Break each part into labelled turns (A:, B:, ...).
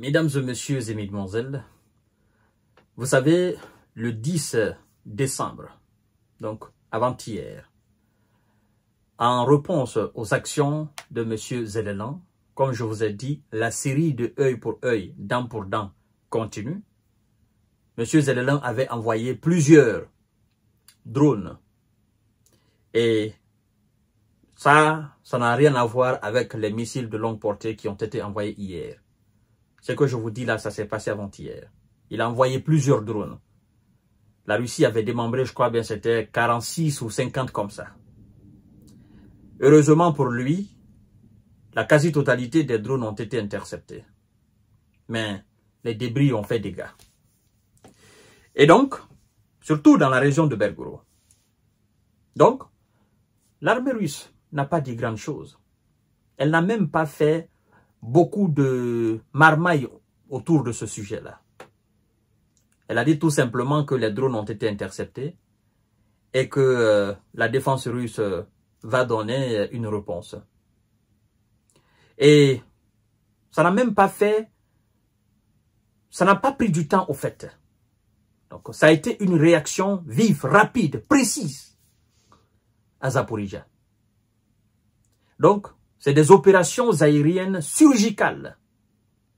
A: Mesdames et messieurs et mesdemoiselles, vous savez, le 10 décembre, donc avant-hier, en réponse aux actions de M. Zelelan, comme je vous ai dit, la série de œil pour œil, dent pour dent continue. M. Zelelan avait envoyé plusieurs drones. Et ça n'a rien à voir avec les missiles de longue portée qui ont été envoyés hier. Ce que je vous dis là, ça s'est passé avant-hier. Il a envoyé plusieurs drones. La Russie avait démembré, je crois bien, c'était 46 ou 50 comme ça. Heureusement pour lui, la quasi-totalité des drones ont été interceptés. Mais les débris ont fait dégâts. Et donc, surtout dans la région de Belgorod. Donc, l'armée russe n'a pas dit grand chose. Elle n'a même pas fait beaucoup de marmailles autour de ce sujet-là. Elle a dit tout simplement que les drones ont été interceptés et que la défense russe va donner une réponse. Et ça n'a même pas fait, ça n'a pas pris du temps au fait. Donc ça a été une réaction vive, rapide, précise à Zaporijia. Donc, c'est des opérations aériennes chirurgicales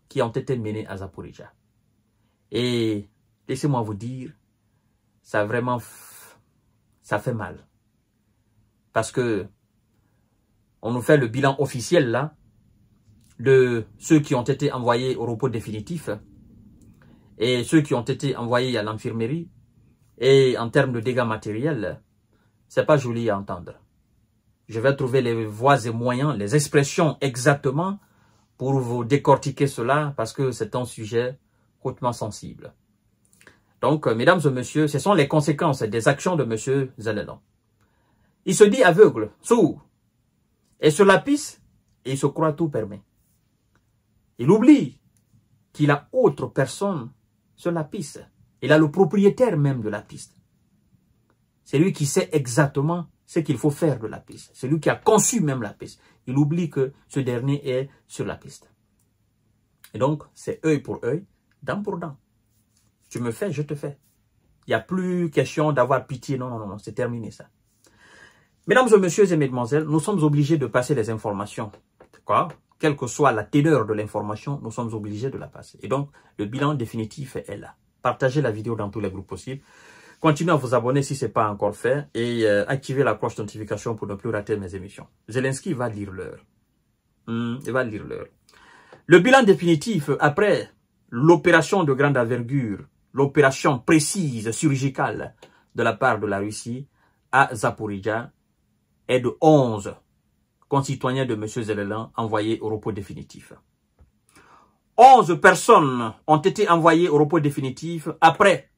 A: qui ont été menées à Zaporijia. Et laissez-moi vous dire, ça vraiment, ça fait mal. Parce que on nous fait le bilan officiel là, de ceux qui ont été envoyés au repos définitif et ceux qui ont été envoyés à l'infirmerie. Et en termes de dégâts matériels, c'est pas joli à entendre. Je vais trouver les voies et moyens, les expressions exactement pour vous décortiquer cela parce que c'est un sujet hautement sensible. Donc, mesdames et messieurs, ce sont les conséquences des actions de M. Zelelan. Il se dit aveugle, sourd, et sur la piste, il se croit tout permis. Il oublie qu'il a autre personne sur la piste. Il a le propriétaire même de la piste. C'est lui qui sait exactement ce qu'il faut faire de la piste. C'est lui qui a conçu même la piste. Il oublie que ce dernier est sur la piste. Et donc, c'est œil pour œil, dent pour dent. Tu me fais, je te fais. Il n'y a plus question d'avoir pitié. Non, non, non, c'est terminé ça. Mesdames et messieurs et mesdemoiselles, nous sommes obligés de passer les informations. Quoi? Quelle que soit la teneur de l'information, nous sommes obligés de la passer. Et donc, le bilan définitif est là. Partagez la vidéo dans tous les groupes possibles. Continuez à vous abonner si ce n'est pas encore fait et activez la cloche de notification pour ne plus rater mes émissions. Zelensky va lire l'heure. Il va lire l'heure. Le bilan définitif après l'opération de grande envergure, l'opération précise, chirurgicale de la part de la Russie à Zaporijia est de 11 concitoyens de M. Zelelan envoyés au repos définitif. 11 personnes ont été envoyées au repos définitif après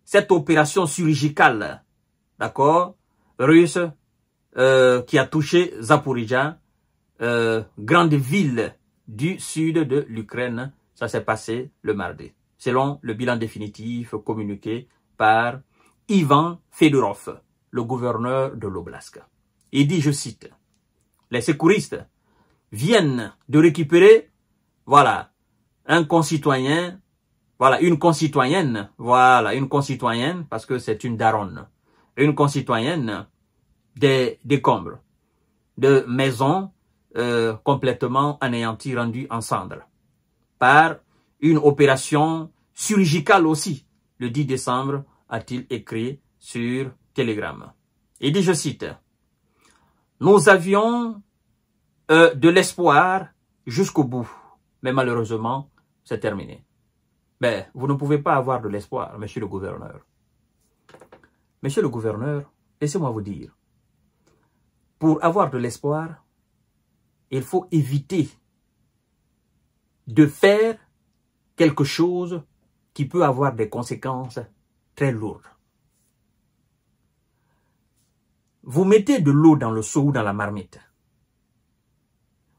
A: cette opération chirurgicale, d'accord, russe, qui a touché Zaporijia, grande ville du sud de l'Ukraine. Ça s'est passé le mardi, selon le bilan définitif communiqué par Ivan Fedorov, le gouverneur de l'Oblast. Il dit, je cite, « Les secouristes viennent de récupérer, voilà, un concitoyen, voilà, une concitoyenne, parce que c'est une daronne, une concitoyenne des décombres, de maisons complètement anéanties, rendues en cendres, par une opération chirurgicale aussi, le 10 décembre, a-t-il écrit sur Telegram. Il dit, je cite, « Nous avions de l'espoir jusqu'au bout, mais malheureusement, c'est terminé. » Mais vous ne pouvez pas avoir de l'espoir, monsieur le gouverneur. Monsieur le gouverneur, laissez-moi vous dire, pour avoir de l'espoir, il faut éviter de faire quelque chose qui peut avoir des conséquences très lourdes. Vous mettez de l'eau dans le seau ou dans la marmite.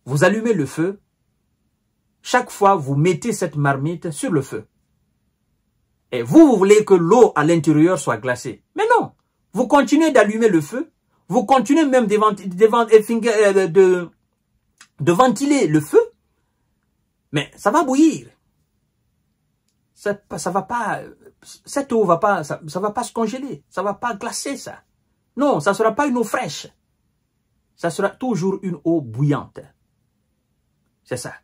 A: Vous allumez le feu. Chaque fois, vous mettez cette marmite sur le feu. Et vous voulez que l'eau à l'intérieur soit glacée. Mais non, vous continuez d'allumer le feu. Vous continuez même de ventiler le feu. Mais ça va bouillir. ça va pas, cette eau va pas, ça va pas se congeler, ça va pas glacer ça. Non, ça sera pas une eau fraîche. Ça sera toujours une eau bouillante. C'est ça.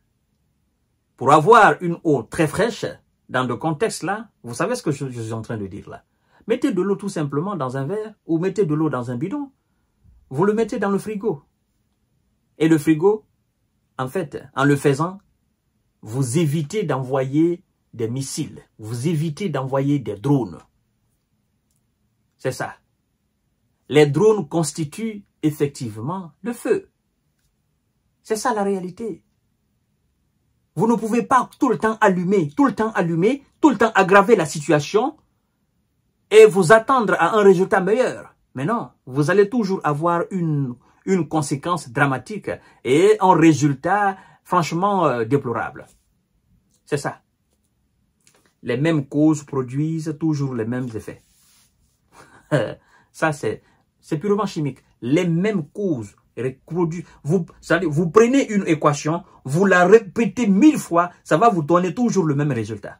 A: Pour avoir une eau très fraîche, dans le contexte là, vous savez ce que je suis en train de dire là. Mettez de l'eau tout simplement dans un verre ou mettez de l'eau dans un bidon. Vous le mettez dans le frigo. Et le frigo, en fait, en le faisant, vous évitez d'envoyer des missiles. Vous évitez d'envoyer des drones. C'est ça. Les drones constituent effectivement le feu. C'est ça la réalité. Vous ne pouvez pas tout le temps allumer, tout le temps aggraver la situation et vous attendre à un résultat meilleur. Mais non, vous allez toujours avoir une conséquence dramatique et un résultat franchement déplorable. C'est ça. Les mêmes causes produisent toujours les mêmes effets. Ça, c'est purement chimique. Les mêmes causes produisent. Vous prenez une équation, vous la répétez 1000 fois, ça va vous donner toujours le même résultat.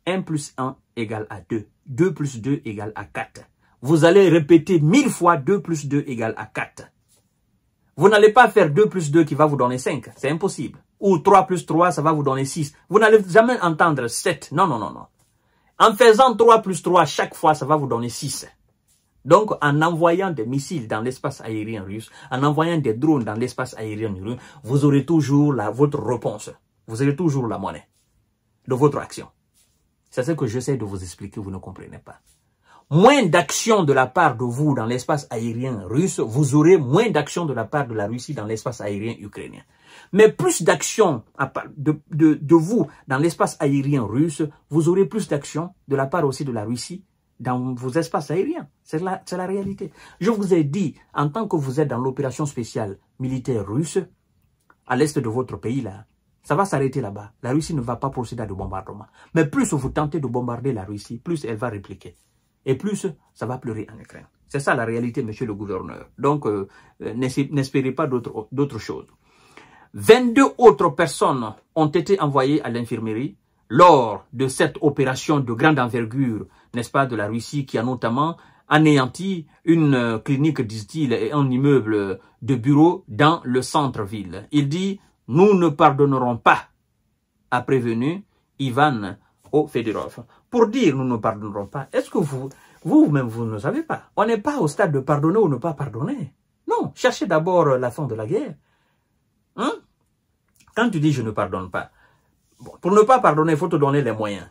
A: 1 plus 1 égale à 2. 2 plus 2 égale à 4. Vous allez répéter 1000 fois 2 plus 2 égale à 4. Vous n'allez pas faire 2 plus 2 qui va vous donner 5. C'est impossible. Ou 3 plus 3, ça va vous donner 6. Vous n'allez jamais entendre 7. Non, non, non, non. En faisant 3 plus 3 chaque fois, ça va vous donner 6. Donc, en envoyant des missiles dans l'espace aérien russe, en envoyant des drones dans l'espace aérien russe, vous aurez toujours votre réponse. Vous aurez toujours la monnaie de votre action. C'est ce que j'essaie de vous expliquer, vous ne comprenez pas. Moins d'action de la part de vous dans l'espace aérien russe, vous aurez moins d'action de la part de la Russie dans l'espace aérien ukrainien. Mais plus d'action de vous dans l'espace aérien russe, vous aurez plus d'action de la part aussi de la Russie dans vos espaces aériens. C'est la réalité. Je vous ai dit, en tant que vous êtes dans l'opération spéciale militaire russe, à l'est de votre pays, là, ça va s'arrêter là-bas. La Russie ne va pas procéder à de bombardement. Mais plus vous tentez de bombarder la Russie, plus elle va répliquer. Et plus ça va pleurer en Ukraine. C'est ça la réalité, monsieur le gouverneur. Donc, n'espérez pas d'autres choses. 22 autres personnes ont été envoyées à l'infirmerie lors de cette opération de grande envergure, n'est-ce pas, de la Russie, qui a notamment anéanti une clinique, disent-ils, et un immeuble de bureaux dans le centre-ville. Il dit, nous ne pardonnerons pas, a prévenu Ivan Fedorov. Pour dire nous ne pardonnerons pas, est-ce que vous-même, vous ne savez pas? On n'est pas au stade de pardonner ou ne pas pardonner. Non, cherchez d'abord la fin de la guerre. Hein? Quand tu dis je ne pardonne pas, bon, pour ne pas pardonner, il faut te donner les moyens.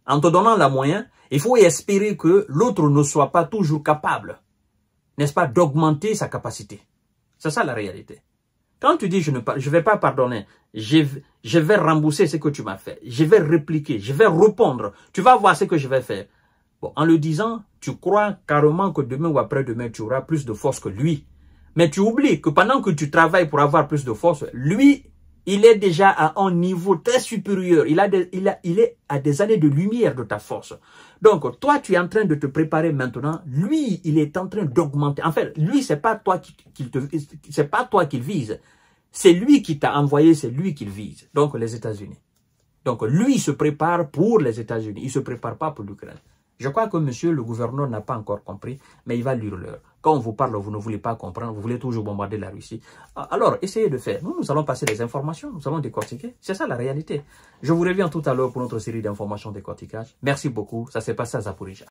A: En te donnant les moyens, il faut espérer que l'autre ne soit pas toujours capable, n'est-ce pas, d'augmenter sa capacité. C'est ça la réalité. Quand tu dis je ne vais pas pardonner, je vais rembourser ce que tu m'as fait, je vais répliquer, je vais répondre, tu vas voir ce que je vais faire. Bon, en le disant, tu crois carrément que demain ou après-demain, tu auras plus de force que lui. Mais tu oublies que pendant que tu travailles pour avoir plus de force, lui, il est déjà à un niveau très supérieur. Il est à des années de lumière de ta force. Donc, toi, tu es en train de te préparer maintenant. Lui, il est en train d'augmenter. En fait, lui, c'est pas toi qu'il vise. C'est lui qui t'a envoyé, c'est lui qu'il vise. Donc, les États-Unis. Donc, lui, il se prépare pour les États-Unis. Il ne se prépare pas pour l'Ukraine. Je crois que monsieur le gouverneur n'a pas encore compris, mais il va lire l'heure. Quand on vous parle, vous ne voulez pas comprendre, vous voulez toujours bombarder la Russie. Alors, essayez de faire. Nous allons passer les informations, nous allons décortiquer. C'est ça la réalité. Je vous reviens tout à l'heure pour notre série d'informations décortiquage. Merci beaucoup, ça s'est passé à Zaporizhzhia.